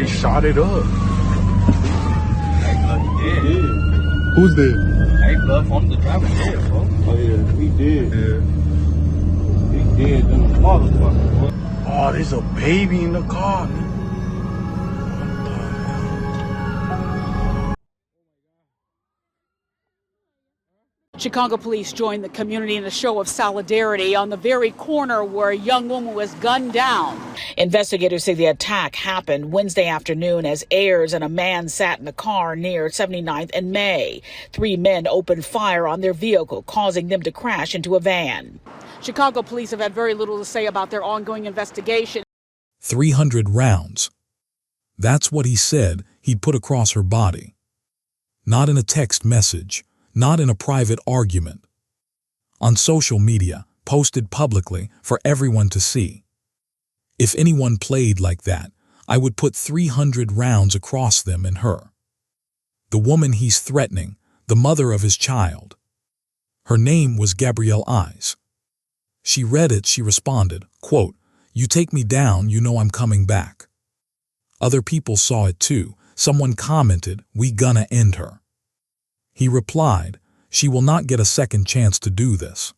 shot it up. Hey, blood, he did. Who's dead? Hey, blood, from the driver dead, bro. Oh yeah, he did. Yeah. He did than a motherfucker, boy. Oh, there's a baby in the car. Chicago police joined the community in a show of solidarity on the very corner where a young woman was gunned down. Investigators say the attack happened Wednesday afternoon as Ayers and a man sat in a car near 79th and May. 3 men opened fire on their vehicle, causing them to crash into a van. Chicago police have had very little to say about their ongoing investigation. 300 rounds. That's what he said he'd put across her body. Not in a text message. Not in a private argument. On social media, posted publicly for everyone to see. If anyone played like that, I would put 300 rounds across them and her. The woman he's threatening, the mother of his child. Her name was Gabryel Ayers. She read it, she responded, quote, "You take me down, you know I'm coming back." Other people saw it too. Someone commented, "We gonna end her." He replied, "She will not get a second chance to do this."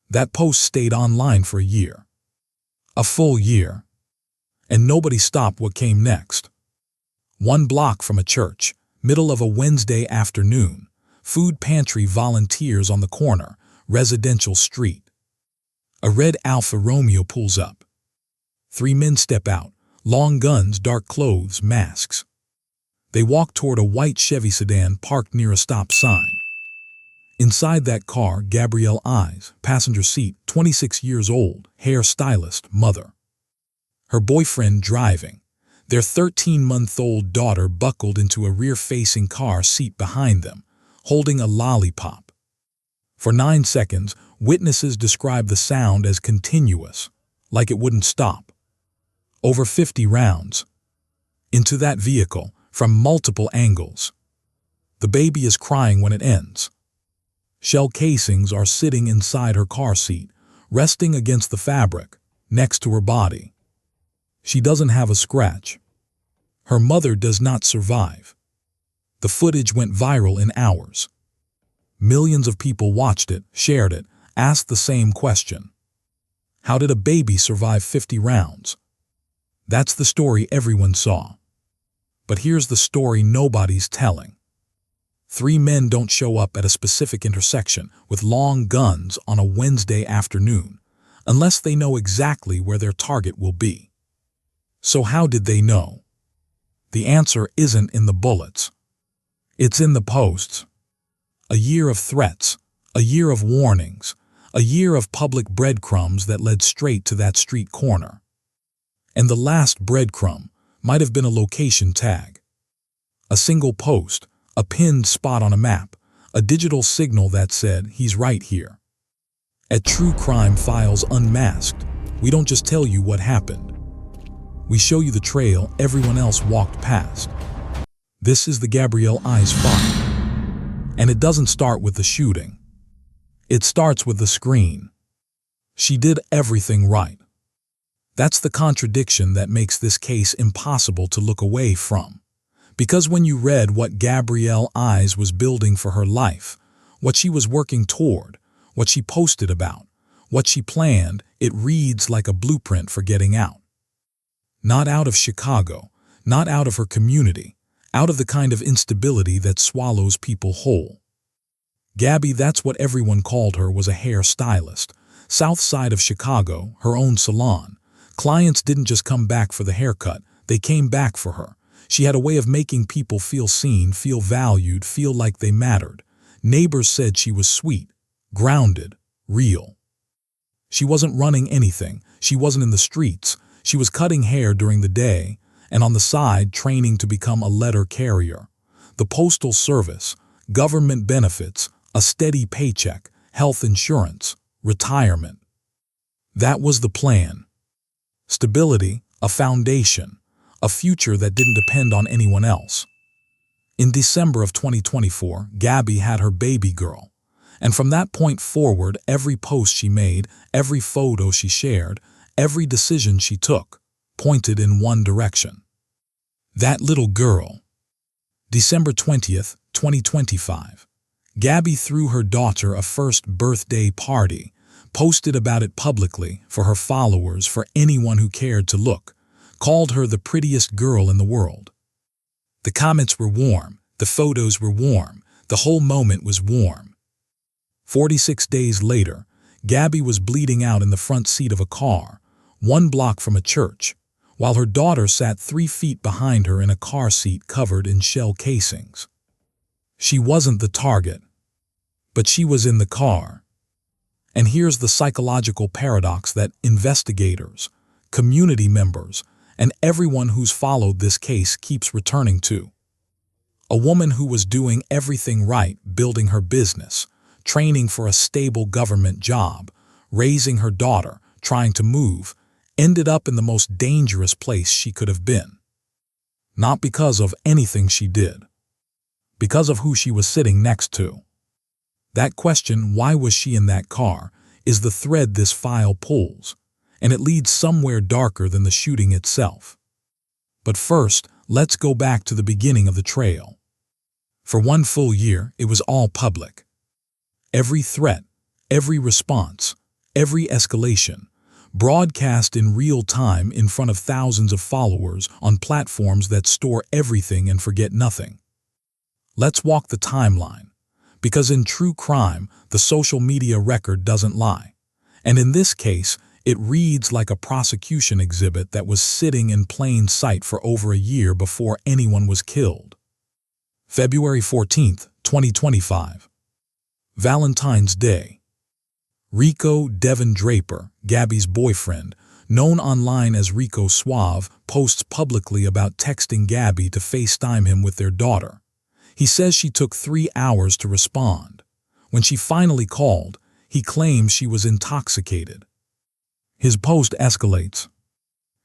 That post stayed online for a year. A full year. And nobody stopped what came next. 1 block from a church, middle of a Wednesday afternoon, food pantry volunteers on the corner, residential street. A red Alfa Romeo pulls up. 3 men step out, long guns, dark clothes, masks. They walk toward a white Chevy sedan parked near a stop sign. Inside that car, Gabryel Ayers, passenger seat, 26 years old, hairstylist, mother. Her boyfriend driving. Their 13-month-old daughter buckled into a rear-facing car seat behind them, holding a lollipop. For 9 seconds, witnesses describe the sound as continuous, like it wouldn't stop. Over 50 rounds. Into that vehicle, from multiple angles. The baby is crying when it ends. Shell casings are sitting inside her car seat, resting against the fabric, next to her body. She doesn't have a scratch. Her mother does not survive. The footage went viral in hours. Millions of people watched it, shared it, asked the same question. How did a baby survive 50 rounds? That's the story everyone saw. But here's the story nobody's telling. 3 men don't show up at a specific intersection with long guns on a Wednesday afternoon, unless they know exactly where their target will be. So how did they know? The answer isn't in the bullets. It's in the posts. A year of threats, a year of warnings, a year of public breadcrumbs that led straight to that street corner. And the last breadcrumb might have been a location tag. A single post, a pinned spot on a map, a digital signal that said, "He's right here." At True Crime Files Unmasked, we don't just tell you what happened. We show you the trail everyone else walked past. This is the Gabryel Ayers file. And it doesn't start with the shooting. It starts with the screen. She did everything right. That's the contradiction that makes this case impossible to look away from. Because when you read what Gabryel Ayers was building for her life, what she was working toward, what she posted about, what she planned, it reads like a blueprint for getting out. Not out of Chicago, not out of her community, out of the kind of instability that swallows people whole. Gabby, that's what everyone called her, was a hairstylist. South side of Chicago, her own salon. Clients didn't just come back for the haircut, they came back for her. She had a way of making people feel seen, feel valued, feel like they mattered. Neighbors said she was sweet, grounded, real. She wasn't running anything, she wasn't in the streets, she was cutting hair during the day, and on the side training to become a letter carrier. The postal service, government benefits, a steady paycheck, health insurance, retirement. That was the plan. Stability, a foundation, a future that didn't depend on anyone else. In December of 2024, Gabby had her baby girl. And from that point forward, every post she made, every photo she shared, every decision she took, pointed in one direction. That little girl. December 20th, 2025. Gabby threw her daughter a first birthday party, posted about it publicly for her followers, for anyone who cared to look, called her the prettiest girl in the world. The comments were warm, the photos were warm, the whole moment was warm. 46 days later, Gabby was bleeding out in the front seat of a car, 1 block from a church, while her daughter sat 3 feet behind her in a car seat covered in shell casings. She wasn't the target, but she was in the car. And here's the psychological paradox that investigators, community members, and everyone who's followed this case keeps returning to. A woman who was doing everything right, building her business, training for a stable government job, raising her daughter, trying to move, ended up in the most dangerous place she could have been. Not because of anything she did, because of who she was sitting next to. That question, why was she in that car, is the thread this file pulls, and it leads somewhere darker than the shooting itself. But first, let's go back to the beginning of the trail. For 1 full year, it was all public. Every threat, every response, every escalation, broadcast in real time in front of thousands of followers on platforms that store everything and forget nothing. Let's walk the timeline, because in true crime, the social media record doesn't lie. And in this case, it reads like a prosecution exhibit that was sitting in plain sight for over a year before anyone was killed. February 14th, 2025. Valentine's Day. Rico Devin Draper, Gabby's boyfriend, known online as Rico Suave, posts publicly about texting Gabby to FaceTime him with their daughter. He says she took 3 hours to respond. When she finally called, he claims she was intoxicated. His post escalates.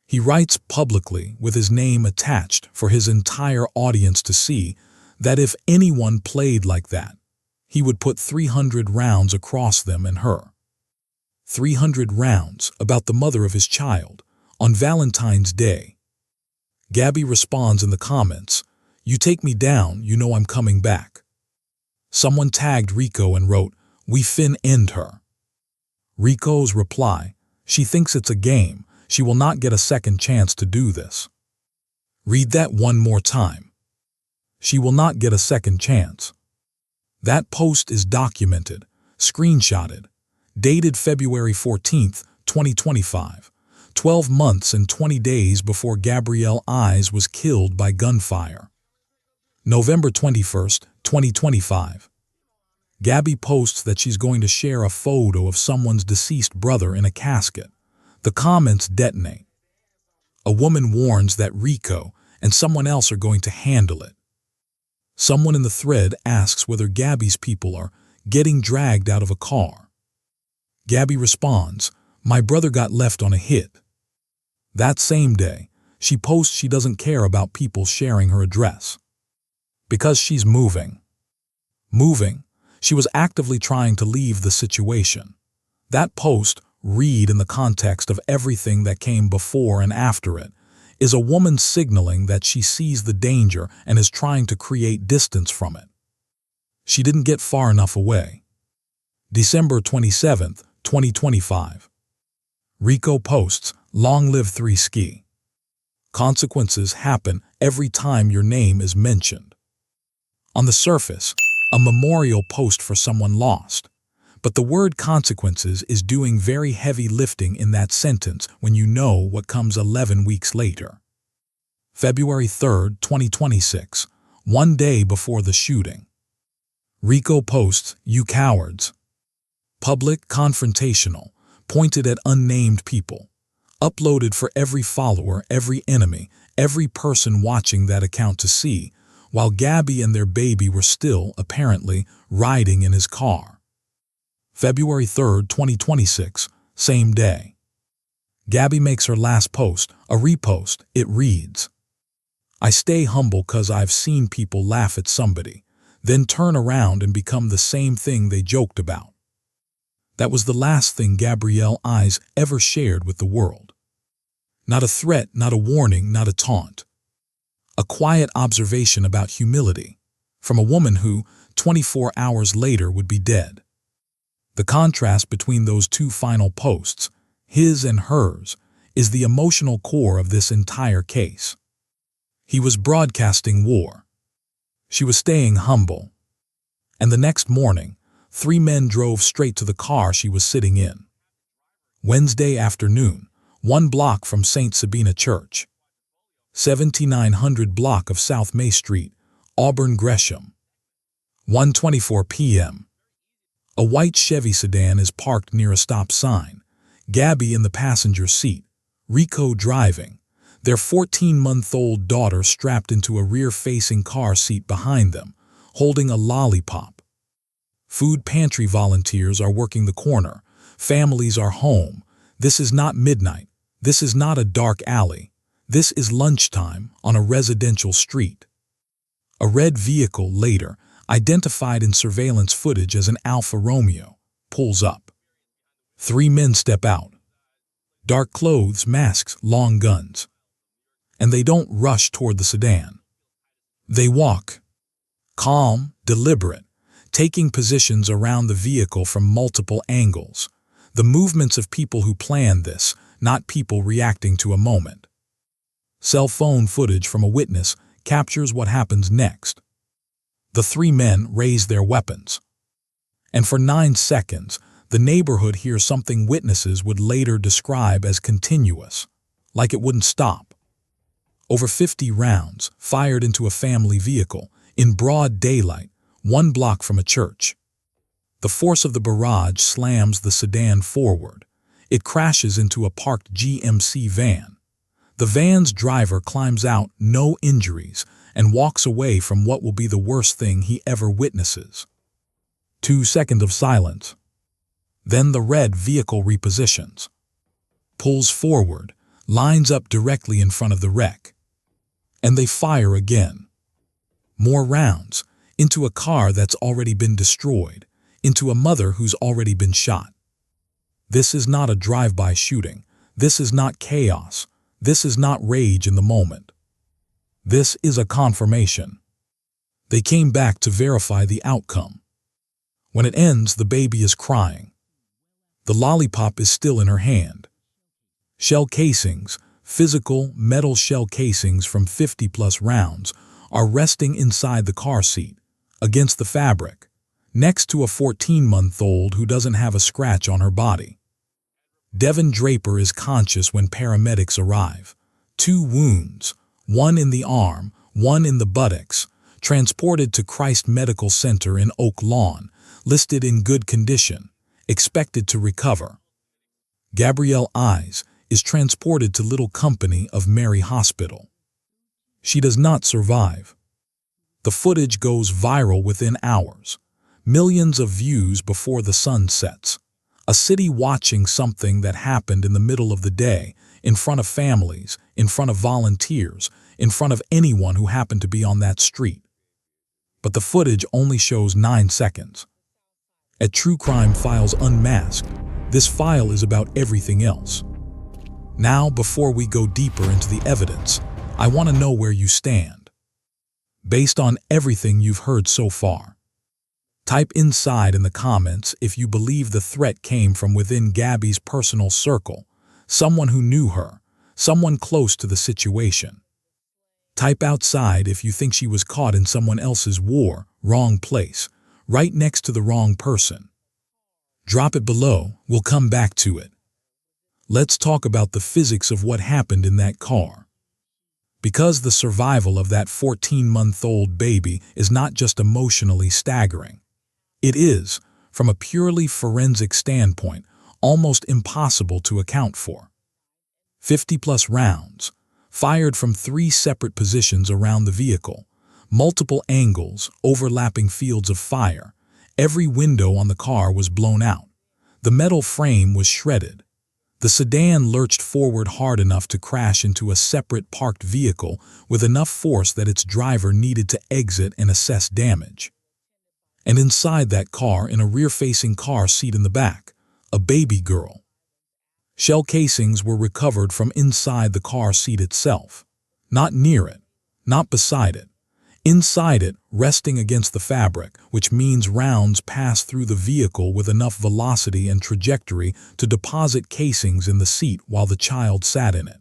He writes publicly, with his name attached for his entire audience to see, that if anyone played like that, he would put 300 rounds across them and her. 300 rounds about the mother of his child on Valentine's Day. Gabby responds in the comments, "You take me down, you know I'm coming back." Someone tagged Rico and wrote, "We fin end her." Rico's reply, "She thinks it's a game. She will not get a second chance to do this." Read that one more time. She will not get a second chance. That post is documented, screenshotted, dated February 14th, 2025, 12 months and 20 days before Gabryel Ayers was killed by gunfire. November 21st, 2025. Gabby posts that she's going to share a photo of someone's deceased brother in a casket. The comments detonate. A woman warns that Rico and someone else are going to handle it. Someone in the thread asks whether Gabby's people are getting dragged out of a car. Gabby responds, "My brother got left on a hit." That same day, she posts she doesn't care about people sharing her address. Because she's moving. Moving, she was actively trying to leave the situation. That post, read in the context of everything that came before and after it, is a woman signaling that she sees the danger and is trying to create distance from it. She didn't get far enough away. December 27th, 2025. Rico posts, "Long live 3ski. Consequences happen every time your name is mentioned." On the surface, a memorial post for someone lost, but the word consequences is doing very heavy lifting in that sentence when you know what comes 11 weeks later. February 3rd, 2026, 1 day before the shooting. Rico posts, "You cowards." Public, confrontational, pointed at unnamed people. Uploaded for every follower, every enemy, every person watching that account to see, while Gabby and their baby were still, apparently, riding in his car. February 3rd, 2026, same day. Gabby makes her last post, a repost. It reads, "I stay humble 'cause I've seen people laugh at somebody, then turn around and become the same thing they joked about." That was the last thing Gabryel Ayers ever shared with the world. Not a threat, not a warning, not a taunt. A quiet observation about humility from a woman who, 24 hours later, would be dead. The contrast between those two final posts, his and hers, is the emotional core of this entire case. He was broadcasting war. She was staying humble. And the next morning, 3 men drove straight to the car she was sitting in. Wednesday afternoon, 1 block from St. Sabina Church. 7900 block of South May Street, Auburn Gresham. 1:24 p.m. A white Chevy sedan is parked near a stop sign. Gabby in the passenger seat, Rico driving, their 14-month-old daughter strapped into a rear-facing car seat behind them, holding a lollipop. Food pantry volunteers are working the corner. Families are home. This is not midnight. This is not a dark alley. This is lunchtime on a residential street. A red vehicle, later identified in surveillance footage as an Alfa Romeo, pulls up. 3 men step out. Dark clothes, masks, long guns. And they don't rush toward the sedan. They walk. Calm, deliberate, taking positions around the vehicle from multiple angles. The movements of people who plan this, not people reacting to a moment. Cell phone footage from a witness captures what happens next. The 3 men raise their weapons. And for 9 seconds, the neighborhood hears something witnesses would later describe as continuous, like it wouldn't stop. Over 50 rounds fired into a family vehicle in broad daylight, 1 block from a church. The force of the barrage slams the sedan forward. It crashes into a parked GMC van. The van's driver climbs out, no injuries, and walks away from what will be the worst thing he ever witnesses. 2 seconds of silence. Then the red vehicle repositions, pulls forward, lines up directly in front of the wreck. And they fire again. More rounds, into a car that's already been destroyed, into a mother who's already been shot. This is not a drive-by shooting. This is not chaos. This is not rage in the moment. This is a confirmation. They came back to verify the outcome. When it ends, the baby is crying. The lollipop is still in her hand. Shell casings, physical metal shell casings from 50-plus rounds, are resting inside the car seat, against the fabric, next to a 14-month-old who doesn't have a scratch on her body. Devin Draper is conscious when paramedics arrive. 2 wounds, 1 in the arm, 1 in the buttocks, transported to Christ Medical Center in Oak Lawn, listed in good condition, expected to recover. Gabryel Ayers is transported to Little Company of Mary Hospital. She does not survive. The footage goes viral within hours. Millions of views before the sun sets. A city watching something that happened in the middle of the day, in front of families, in front of volunteers, in front of anyone who happened to be on that street. But the footage only shows 9 seconds. At True Crime Files Unmasked, this file is about everything else. Now, before we go deeper into the evidence, I want to know where you stand. Based on everything you've heard so far. Type inside in the comments if you believe the threat came from within Gabby's personal circle, someone who knew her, someone close to the situation. Type outside if you think she was caught in someone else's war, wrong place, right next to the wrong person. Drop it below, we'll come back to it. Let's talk about the physics of what happened in that car. Because the survival of that 14-month-old baby is not just emotionally staggering. It is, from a purely forensic standpoint, almost impossible to account for. 50-plus rounds, fired from 3 separate positions around the vehicle, multiple angles, overlapping fields of fire. Every window on the car was blown out. The metal frame was shredded. The sedan lurched forward hard enough to crash into a separate parked vehicle with enough force that its driver needed to exit and assess damage. And inside that car, in a rear-facing car seat in the back, a baby girl. Shell casings were recovered from inside the car seat itself, not near it, not beside it. Inside it, resting against the fabric, which means rounds pass through the vehicle with enough velocity and trajectory to deposit casings in the seat while the child sat in it.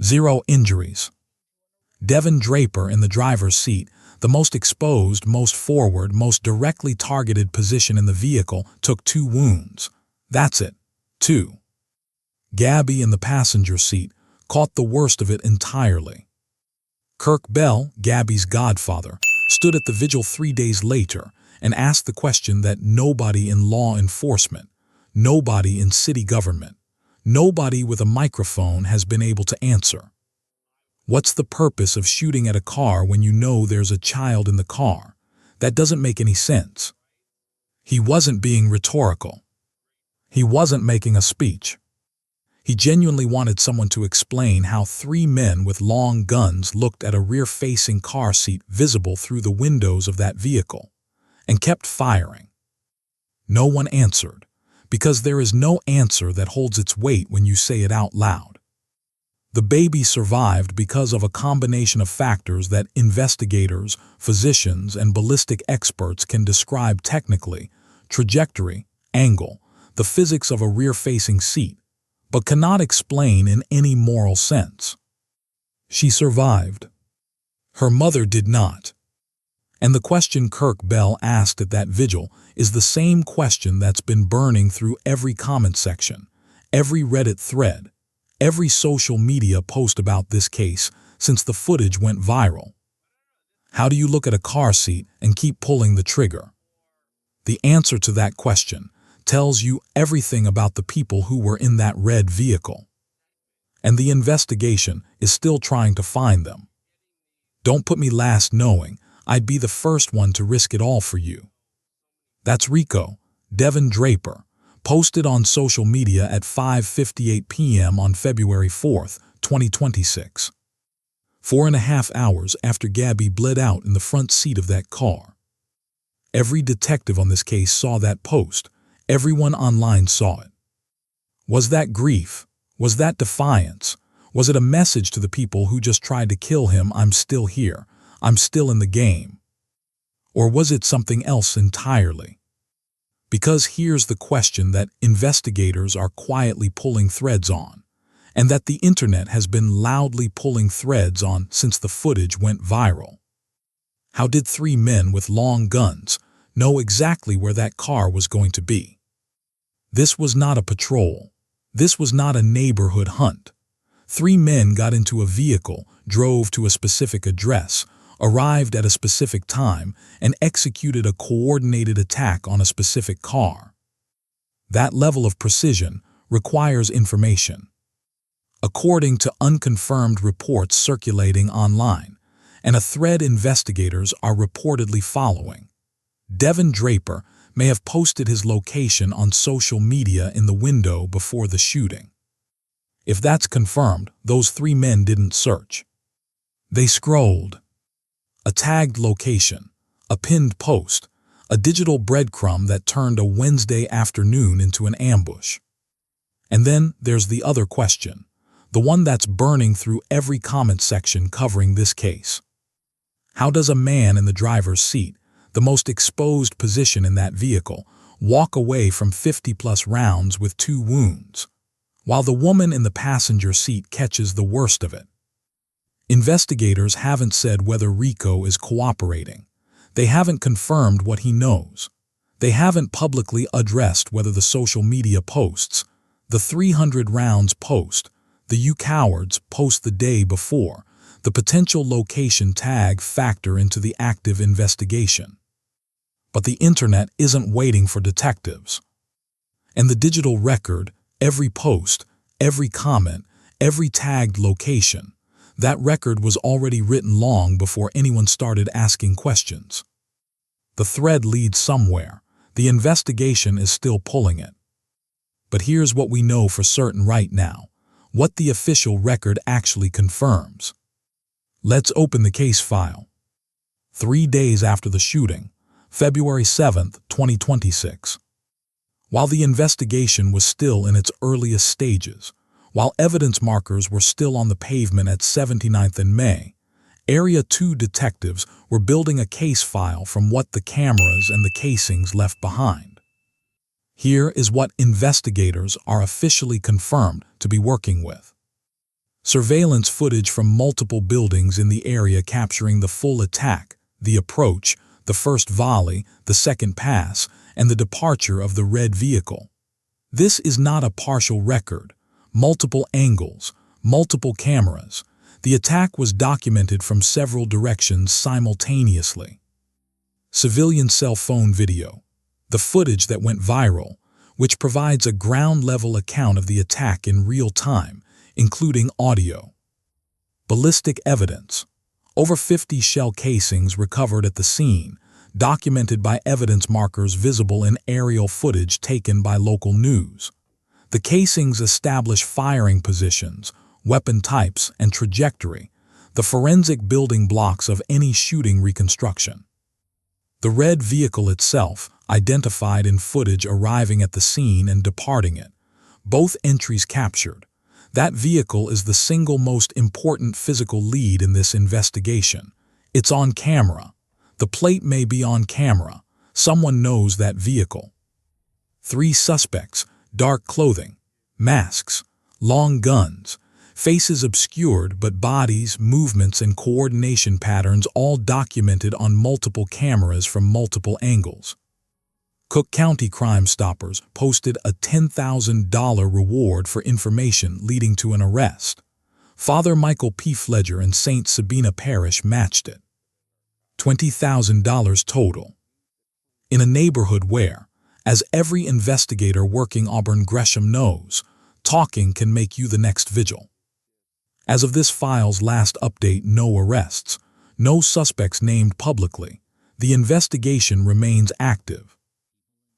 0 injuries. Devin Draper in the driver's seat, the most exposed, most forward, most directly targeted position in the vehicle, took 2 wounds. That's it. 2. Gabby in the passenger seat caught the worst of it entirely. Kirk Bell, Gabby's godfather, stood at the vigil 3 days later and asked the question that nobody in law enforcement, nobody in city government, nobody with a microphone has been able to answer. What's the purpose of shooting at a car when you know there's a child in the car? That doesn't make any sense. He wasn't being rhetorical. He wasn't making a speech. He genuinely wanted someone to explain how 3 men with long guns looked at a rear-facing car seat visible through the windows of that vehicle and kept firing. No one answered, because there is no answer that holds its weight when you say it out loud. The baby survived because of a combination of factors that investigators, physicians, and ballistic experts can describe technically: trajectory, angle, the physics of a rear-facing seat, but cannot explain in any moral sense. She survived. Her mother did not. And the question Kirk Bell asked at that vigil is the same question that's been burning through every comment section, every Reddit thread, every social media post about this case since the footage went viral. How do you look at a car seat and keep pulling the trigger? The answer to that question tells you everything about the people who were in that red vehicle. And the investigation is still trying to find them. Don't put me last knowing I'd be the first one to risk it all for you. That's Rico, Devin Draper, posted on social media at 5:58 p.m. on February 4th, 2026. 4.5 hours after Gabby bled out in the front seat of that car. Every detective on this case saw that post. Everyone online saw it. Was that grief? Was that defiance? Was it a message to the people who just tried to kill him, I'm still here, I'm still in the game? Or was it something else entirely? Because here's the question that investigators are quietly pulling threads on, and that the internet has been loudly pulling threads on since the footage went viral. How did 3 men with long guns know exactly where that car was going to be? This was not a patrol. This was not a neighborhood hunt. 3 men got into a vehicle, drove to a specific address, arrived at a specific time, and executed a coordinated attack on a specific car. That level of precision requires information. According to unconfirmed reports circulating online, and a thread investigators are reportedly following, Devin Draper may have posted his location on social media in the window before the shooting. If that's confirmed, those 3 men didn't search. They scrolled. A tagged location, a pinned post, a digital breadcrumb that turned a Wednesday afternoon into an ambush. And then there's the other question, the one that's burning through every comment section covering this case. How does a man in the driver's seat, the most exposed position in that vehicle, walk away from 50+ rounds with 2 wounds, while the woman in the passenger seat catches the worst of it? Investigators haven't said whether Rico is cooperating. They haven't confirmed what he knows. They haven't publicly addressed whether the social media posts, the 300 rounds post, the "you cowards" post the day before, the potential location tag factor into the active investigation. But the internet isn't waiting for detectives. And the digital record, every post, every comment, every tagged location, that record was already written long before anyone started asking questions. The thread leads somewhere. The investigation is still pulling it. But here's what we know for certain right now, what the official record actually confirms. Let's open the case file. 3 days after the shooting, February 7th, 2026. While the investigation was still in its earliest stages, while evidence markers were still on the pavement at 79th and May, Area 2 detectives were building a case file from what the cameras and the casings left behind. Here is what investigators are officially confirmed to be working with. Surveillance footage from multiple buildings in the area capturing the full attack, the approach, the first volley, the second pass, and the departure of the red vehicle. This is not a partial record. Multiple angles, multiple cameras. The attack was documented from several directions simultaneously. Civilian cell phone video. The footage that went viral, which provides a ground-level account of the attack in real time, including audio. Ballistic evidence. Over 50 shell casings recovered at the scene, documented by evidence markers visible in aerial footage taken by local news. The casings establish firing positions, weapon types, and trajectory, the forensic building blocks of any shooting reconstruction. The red vehicle itself, identified in footage arriving at the scene and departing it, both entries captured. That vehicle is the single most important physical lead in this investigation. It's on camera. The plate may be on camera. Someone knows that vehicle. 3 suspects, dark clothing, masks, long guns, faces obscured but bodies, movements, and coordination patterns all documented on multiple cameras from multiple angles. Cook County Crime Stoppers posted a $10,000 reward for information leading to an arrest. Father Michael P. Fledger in St. Sabina Parish matched it. $20,000 total. In a neighborhood where, as every investigator working Auburn Gresham knows, talking can make you the next vigil. As of this file's last update, no arrests, no suspects named publicly. The investigation remains active.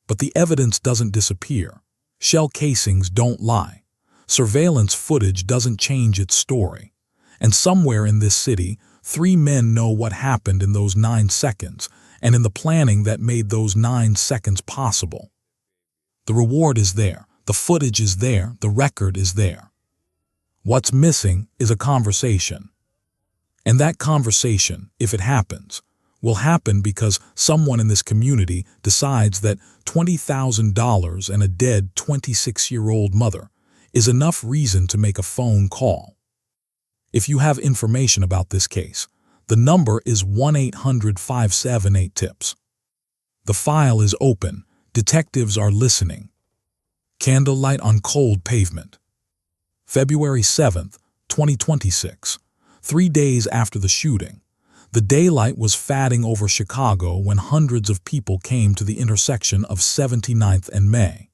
But the evidence doesn't disappear. Shell casings don't lie. Surveillance footage doesn't change its story. And somewhere in this city, 3 men know what happened in those 9 seconds and in the planning that made those 9 seconds possible. The reward is there. The footage is there. The record is there. What's missing is a conversation. And that conversation, if it happens, will happen because someone in this community decides that $20,000 and a dead 26-year-old mother is enough reason to make a phone call. If you have information about this case, the number is 1-800-578-TIPS. The file is open. Detectives are listening. Candlelight on cold pavement. February 7th, 2026, 3 days after the shooting. The daylight was fading over Chicago when hundreds of people came to the intersection of 79th and May.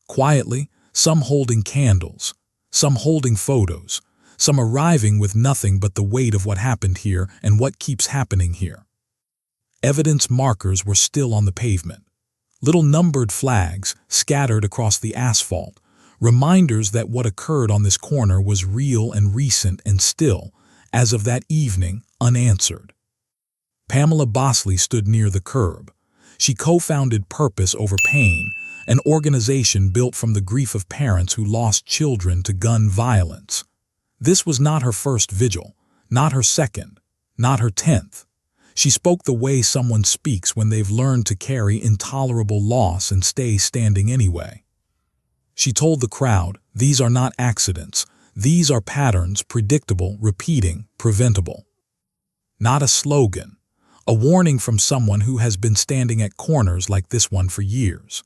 Quietly, some holding candles, some holding photos, some arriving with nothing but the weight of what happened here and what keeps happening here. Evidence markers were still on the pavement. Little numbered flags scattered across the asphalt, reminders that what occurred on this corner was real and recent and still, as of that evening, unanswered. Pamela Bosley stood near the curb. She co-founded Purpose Over Pain, an organization built from the grief of parents who lost children to gun violence. This was not her first vigil, not her second, not her 10th. She spoke the way someone speaks when they've learned to carry intolerable loss and stay standing anyway. She told the crowd, these are not accidents. These are patterns, predictable, repeating, preventable. Not a slogan, a warning from someone who has been standing at corners like this one for years.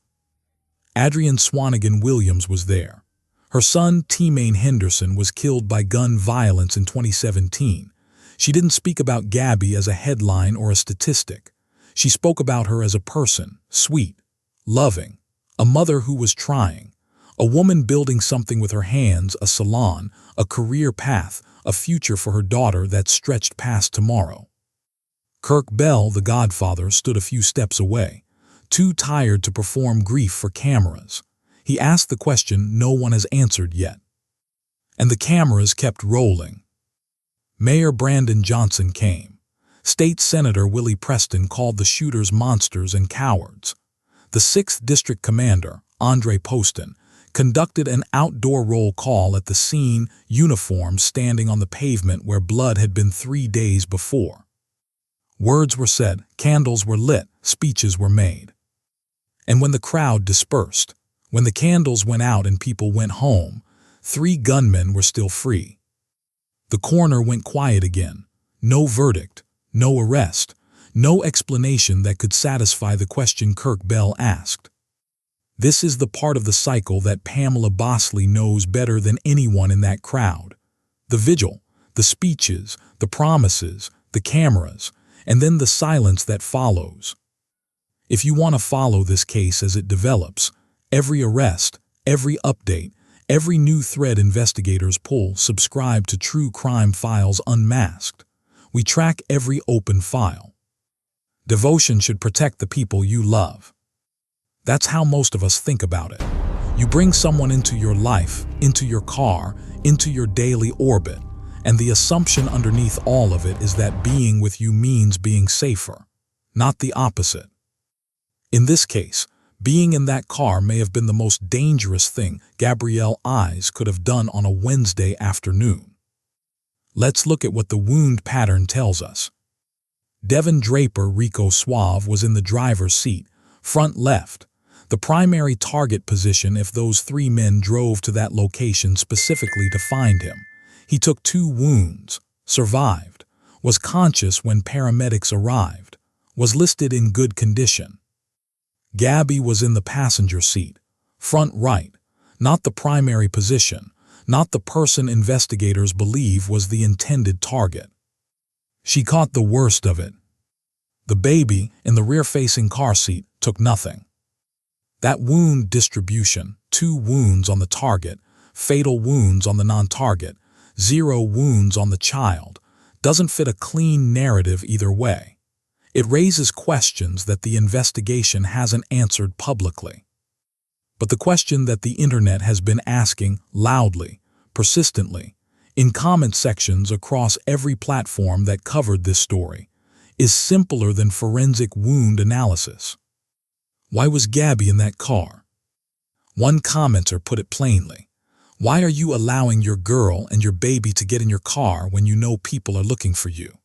Adrienne Swanigan Williams was there. Her son, T-Maine Henderson, was killed by gun violence in 2017. She didn't speak about Gabby as a headline or a statistic. She spoke about her as a person, sweet, loving, a mother who was trying, a woman building something with her hands, a salon, a career path, a future for her daughter that stretched past tomorrow. Kirk Bell, the godfather, stood a few steps away, too tired to perform grief for cameras. He asked the question no one has answered yet. And the cameras kept rolling. Mayor Brandon Johnson came. State Senator Willie Preston called the shooters monsters and cowards. The 6th District Commander, Andre Poston, conducted an outdoor roll call at the scene, uniforms standing on the pavement where blood had been 3 days before. Words were said, candles were lit, speeches were made. And when the crowd dispersed, when the candles went out and people went home, 3 gunmen were still free. The coroner went quiet again. No verdict, no arrest, no explanation that could satisfy the question Kirk Bell asked. This is the part of the cycle that Pamela Bosley knows better than anyone in that crowd. The vigil, the speeches, the promises, the cameras, and then the silence that follows. If you want to follow this case as it develops, every arrest, every update, every new thread investigators pull, subscribe to True Crime Files Unmasked. We track every open file. Devotion should protect the people you love. That's how most of us think about it. You bring someone into your life, into your car, into your daily orbit, and the assumption underneath all of it is that being with you means being safer, not the opposite. In this case, being in that car may have been the most dangerous thing Gabryel Ayers could have done on a Wednesday afternoon. Let's look at what the wound pattern tells us. Devin Draper Rico Suave was in the driver's seat, front left, the primary target position if those 3 men drove to that location specifically to find him. He took 2 wounds, survived, was conscious when paramedics arrived, was listed in good condition. Gabby was in the passenger seat, front right, not the primary position, not the person investigators believe was the intended target. She caught the worst of it. The baby, in the rear-facing car seat, took nothing. That wound distribution, 2 wounds on the target, fatal wounds on the non-target, 0 wounds on the child, doesn't fit a clean narrative either way. It raises questions that the investigation hasn't answered publicly. But the question that the internet has been asking loudly, persistently, in comment sections across every platform that covered this story, is simpler than forensic wound analysis. Why was Gabby in that car? One commenter put it plainly. Why are you allowing your girl and your baby to get in your car when you know people are looking for you?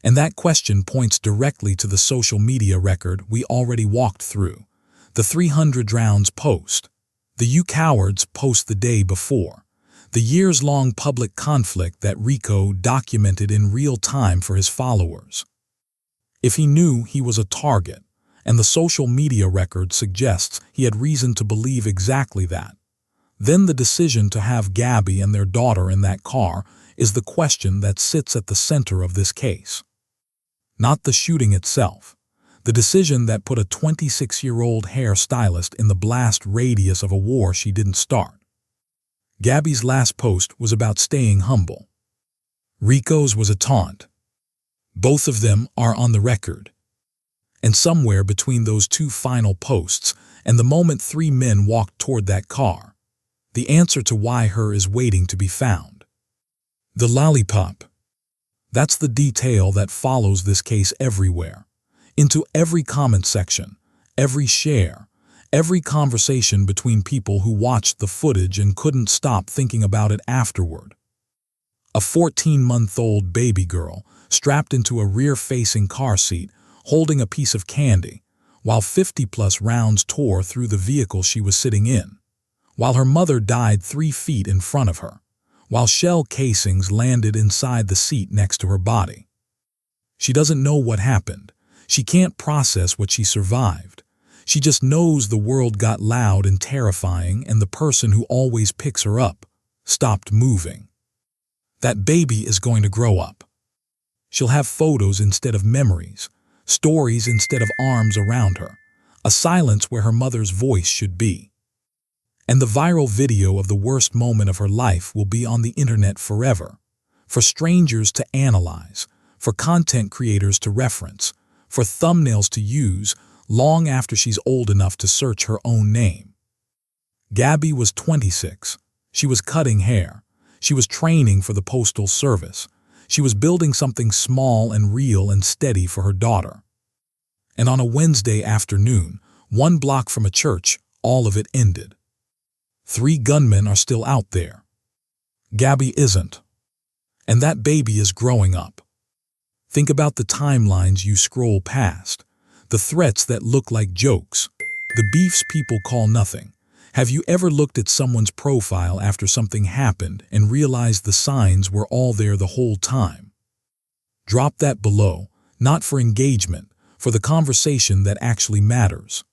And that question points directly to the social media record we already walked through. The 300 rounds post, the "You Cowards" post the day before, the years-long public conflict that Rico documented in real time for his followers. If he knew he was a target, and the social media record suggests he had reason to believe exactly that, then the decision to have Gabby and their daughter in that car is the question that sits at the center of this case. Not the shooting itself, the decision that put a 26-year-old hairstylist in the blast radius of a war she didn't start. Gabby's last post was about staying humble. Rico's was a taunt. Both of them are on the record. And somewhere between those 2 final posts and the moment 3 men walked toward that car, the answer to why her is waiting to be found. The lollipop. That's the detail that follows this case everywhere, into every comment section, every share, every conversation between people who watched the footage and couldn't stop thinking about it afterward. A 14-month-old baby girl strapped into a rear-facing car seat, holding a piece of candy, while 50-plus rounds tore through the vehicle she was sitting in, while her mother died 3 feet in front of her, while shell casings landed inside the seat next to her body. She doesn't know what happened. She can't process what she survived. She just knows the world got loud and terrifying and the person who always picks her up stopped moving. That baby is going to grow up. She'll have photos instead of memories, stories instead of arms around her, a silence where her mother's voice should be. And the viral video of the worst moment of her life will be on the internet forever, for strangers to analyze, for content creators to reference, for thumbnails to use long after she's old enough to search her own name. Gabby was 26. She was cutting hair. She was training for the Postal Service. She was building something small and real and steady for her daughter. And on a Wednesday afternoon, 1 block from a church, all of it ended. 3 gunmen are still out there. Gabby isn't. And that baby is growing up. Think about the timelines you scroll past, the threats that look like jokes, the beefs people call nothing. Have you ever looked at someone's profile after something happened and realized the signs were all there the whole time? Drop that below, not for engagement, for the conversation that actually matters.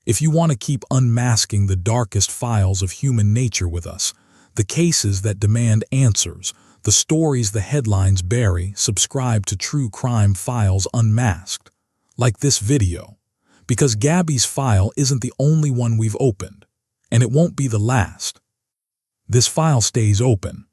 If you want to keep unmasking the darkest files of human nature with us, the cases that demand answers, the stories the headlines bury, subscribe to True Crime Files Unmasked, like this video, because Gabby's file isn't the only one we've opened, and it won't be the last. This file stays open,